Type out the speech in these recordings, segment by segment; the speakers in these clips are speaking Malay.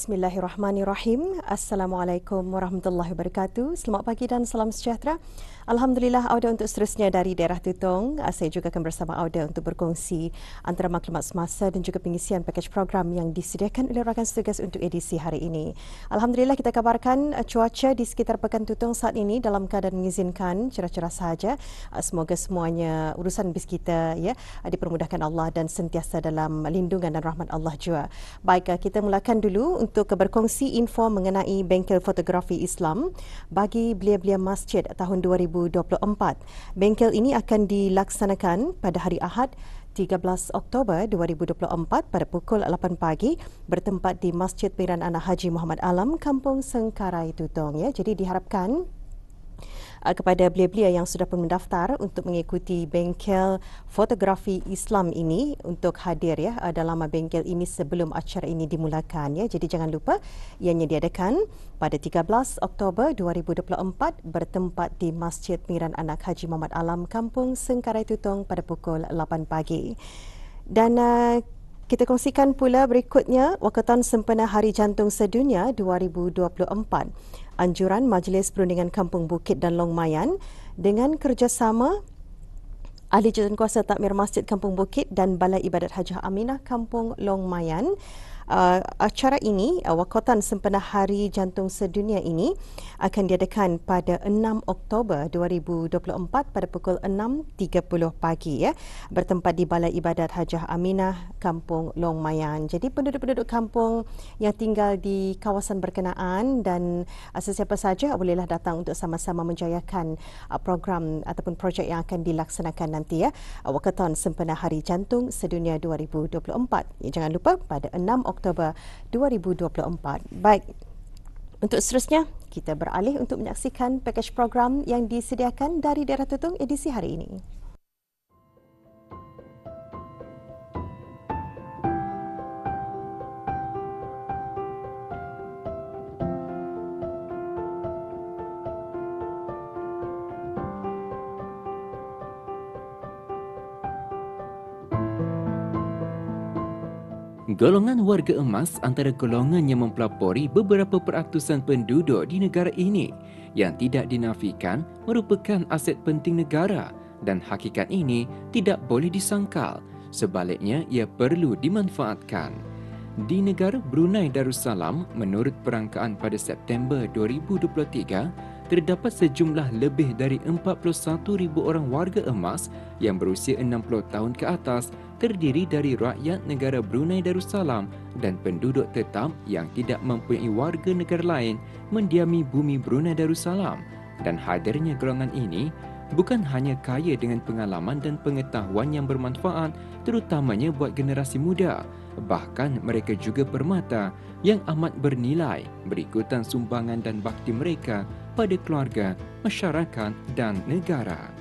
Bismillahirrahmanirrahim. Assalamualaikum warahmatullahi wabarakatuh. Selamat pagi dan salam sejahtera. Alhamdulillah, Auda untuk seterusnya dari daerah Tutong. Saya juga akan bersama Auda untuk berkongsi antara maklumat semasa dan juga pengisian pakej program yang disediakan oleh rakan setugas untuk edisi hari ini. Alhamdulillah, kita kabarkan cuaca di sekitar Pekan Tutong saat ini dalam keadaan mengizinkan cerah-cerah sahaja. Semoga semuanya urusan bis kita dipermudahkan Allah dan sentiasa dalam lindungan dan rahmat Allah juga. Baik, kita mulakan dulu untuk berkongsi info mengenai bengkel fotografi Islam bagi belia-belia masjid tahun 2024. Bengkel ini akan dilaksanakan pada hari Ahad 13 Oktober 2024 pada pukul 8 pagi bertempat di Masjid Pilihan Anak Haji Muhammad Alam, Kampung Sengkarai, Tutong. Jadi diharapkan kepada belia-belia yang sudah pun mendaftar untuk mengikuti bengkel fotografi Islam ini untuk hadir dalam bengkel ini sebelum acara ini dimulakan. Jadi jangan lupa ianya diadakan pada 13 Oktober 2024 bertempat di Masjid Pilihan Anak Haji Muhammad Alam, Kampung Sengkarai, Tutong pada pukul 8 pagi. Dan kita kongsikan pula berikutnya Wakatan Sempena Hari Jantung Sedunia 2024. Anjuran Majlis Perundingan Kampung Bukit dan Long Mayan dengan kerjasama Ahli Jawatankuasa Takmir Masjid Kampung Bukit dan Balai Ibadat Hajah Aminah Kampung Long Mayan. Acara ini, Wakatan Sempena Hari Jantung Sedunia ini akan diadakan pada 6 Oktober 2024 pada pukul 6.30 pagi bertempat di Balai Ibadat Hajah Aminah Kampung Long Mayan. Jadi penduduk-penduduk kampung yang tinggal di kawasan berkenaan dan sesiapa saja bolehlah datang untuk sama-sama menjayakan program ataupun projek yang akan dilaksanakan nanti Wakatan Sempena Hari Jantung Sedunia 2024. Jangan lupa pada 6 Oktober 2024. Baik, untuk seterusnya kita beralih untuk menyaksikan pakej program yang disediakan dari daerah Tutong edisi hari ini. Golongan warga emas antara golongan yang mempelopori beberapa peratusan penduduk di negara ini yang tidak dinafikan merupakan aset penting negara dan hakikat ini tidak boleh disangkal. Sebaliknya, ia perlu dimanfaatkan. Di negara Brunei Darussalam, menurut perangkaan pada September 2023, terdapat sejumlah lebih dari 41,000 orang warga emas yang berusia 60 tahun ke atas terdiri dari rakyat negara Brunei Darussalam dan penduduk tetap yang tidak mempunyai warga negara lain mendiami bumi Brunei Darussalam. Dan hadirnya golongan ini bukan hanya kaya dengan pengalaman dan pengetahuan yang bermanfaat terutamanya buat generasi muda, bahkan mereka juga permata yang amat bernilai berikutan sumbangan dan bakti mereka pada keluarga, masyarakat dan negara.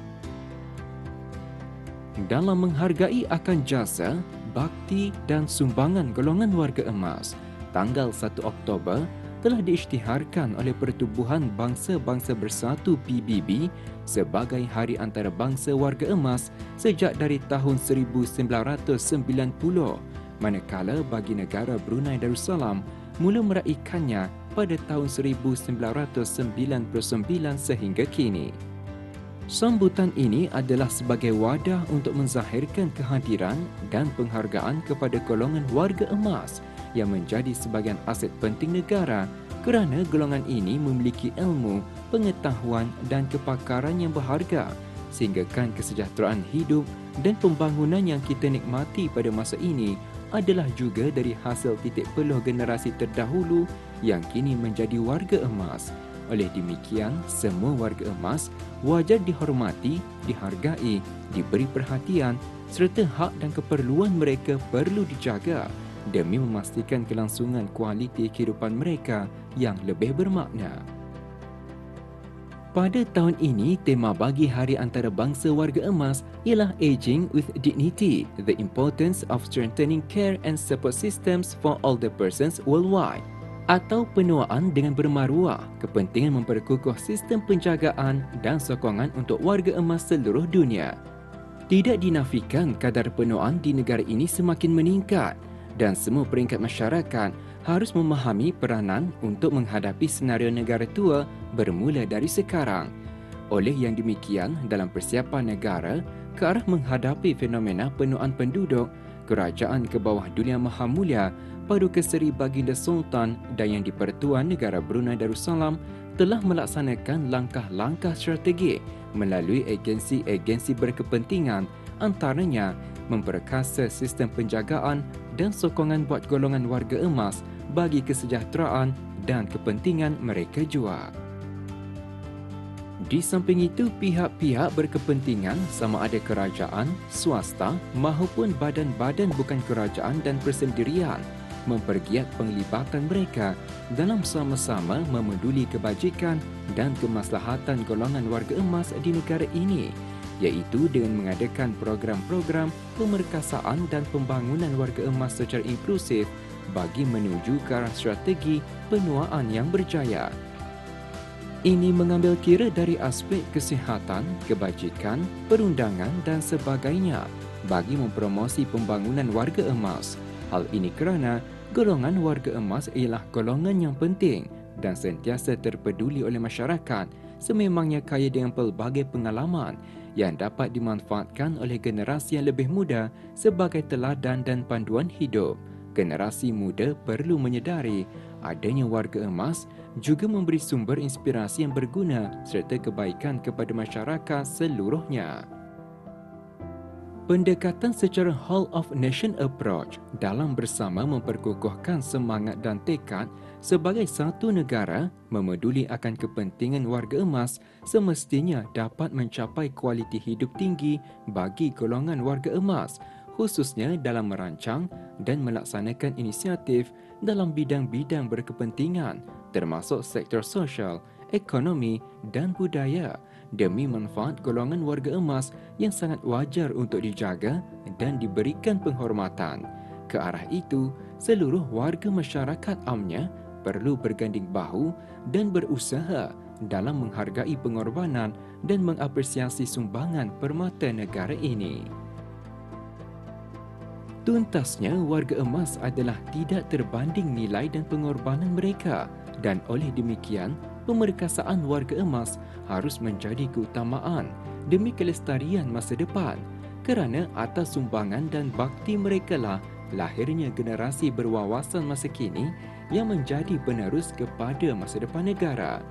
Dalam menghargai akan jasa, bakti dan sumbangan golongan warga emas, tanggal 1 Oktober telah diisytiharkan oleh Pertubuhan Bangsa-Bangsa Bersatu PBB sebagai Hari Antarabangsa Warga Emas sejak dari tahun 1990, manakala bagi negara Brunei Darussalam mula meraihkannya pada tahun 1999 sehingga kini. Sambutan ini adalah sebagai wadah untuk menzahirkan kehadiran dan penghargaan kepada golongan warga emas yang menjadi sebahagian aset penting negara kerana golongan ini memiliki ilmu, pengetahuan dan kepakaran yang berharga sehinggakan kesejahteraan hidup dan pembangunan yang kita nikmati pada masa ini adalah juga dari hasil titik peluh generasi terdahulu yang kini menjadi warga emas. Oleh demikian, semua warga emas wajar dihormati, dihargai, diberi perhatian serta hak dan keperluan mereka perlu dijaga demi memastikan kelangsungan kualiti kehidupan mereka yang lebih bermakna. Pada tahun ini, tema bagi Hari Antarabangsa Warga Emas ialah Aging with Dignity, the Importance of Strengthening Care and Support Systems for Older Persons Worldwide, atau penuaan dengan bermaruah kepentingan memperkukuh sistem penjagaan dan sokongan untuk warga emas seluruh dunia. Tidak dinafikan kadar penuaan di negara ini semakin meningkat dan semua peringkat masyarakat harus memahami peranan untuk menghadapi senario negara tua bermula dari sekarang. Oleh yang demikian, dalam persiapan negara ke arah menghadapi fenomena penuaan penduduk, Kerajaan ke bawah Dunia Maha Mulia Paduka Seri Baginda Sultan dan Yang di-Pertuan Negara Brunei Darussalam telah melaksanakan langkah-langkah strategik melalui agensi-agensi berkepentingan, antaranya memperkasa sistem penjagaan dan sokongan buat golongan warga emas bagi kesejahteraan dan kepentingan mereka jua. Di samping itu, pihak-pihak berkepentingan sama ada kerajaan, swasta mahupun badan-badan bukan kerajaan dan persendirian mempergiat penglibatan mereka dalam sama-sama memeduli kebajikan dan kemaslahatan golongan warga emas di negara ini, iaitu dengan mengadakan program-program pemerkasaan dan pembangunan warga emas secara inklusif bagi menuju ke arah strategi penuaan yang berjaya. Ini mengambil kira dari aspek kesihatan, kebajikan, perundangan dan sebagainya bagi mempromosi pembangunan warga emas. Hal ini kerana golongan warga emas ialah golongan yang penting dan sentiasa terpeduli oleh masyarakat, sememangnya kaya dengan pelbagai pengalaman yang dapat dimanfaatkan oleh generasi yang lebih muda sebagai teladan dan panduan hidup. Generasi muda perlu menyedari adanya warga emas juga memberi sumber inspirasi yang berguna serta kebaikan kepada masyarakat seluruhnya. Pendekatan secara whole of nation approach dalam bersama memperkukuhkan semangat dan tekad sebagai satu negara memeduli akan kepentingan warga emas semestinya dapat mencapai kualiti hidup tinggi bagi golongan warga emas, khususnya dalam merancang dan melaksanakan inisiatif dalam bidang-bidang berkepentingan termasuk sektor sosial, ekonomi dan budaya demi manfaat golongan warga emas yang sangat wajar untuk dijaga dan diberikan penghormatan. Ke arah itu, seluruh warga masyarakat amnya perlu berganding bahu dan berusaha dalam menghargai pengorbanan dan mengapresiasi sumbangan permata negara ini. Tuntasnya, warga emas adalah tidak terbanding nilai dan pengorbanan mereka dan oleh demikian, pemerkasaan warga emas harus menjadi keutamaan demi kelestarian masa depan kerana atas sumbangan dan bakti merekalah lahirnya generasi berwawasan masa kini yang menjadi penerus kepada masa depan negara.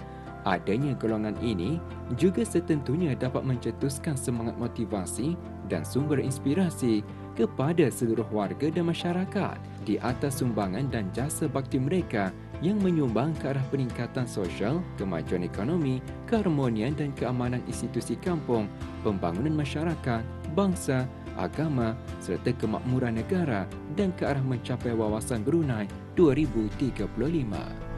Adanya golongan ini juga setentunya dapat mencetuskan semangat motivasi dan sumber inspirasi kepada seluruh warga dan masyarakat di atas sumbangan dan jasa bakti mereka yang menyumbang ke arah peningkatan sosial, kemajuan ekonomi, keharmonian dan keamanan institusi kampung, pembangunan masyarakat, bangsa, agama serta kemakmuran negara dan ke arah mencapai wawasan Brunei 2035.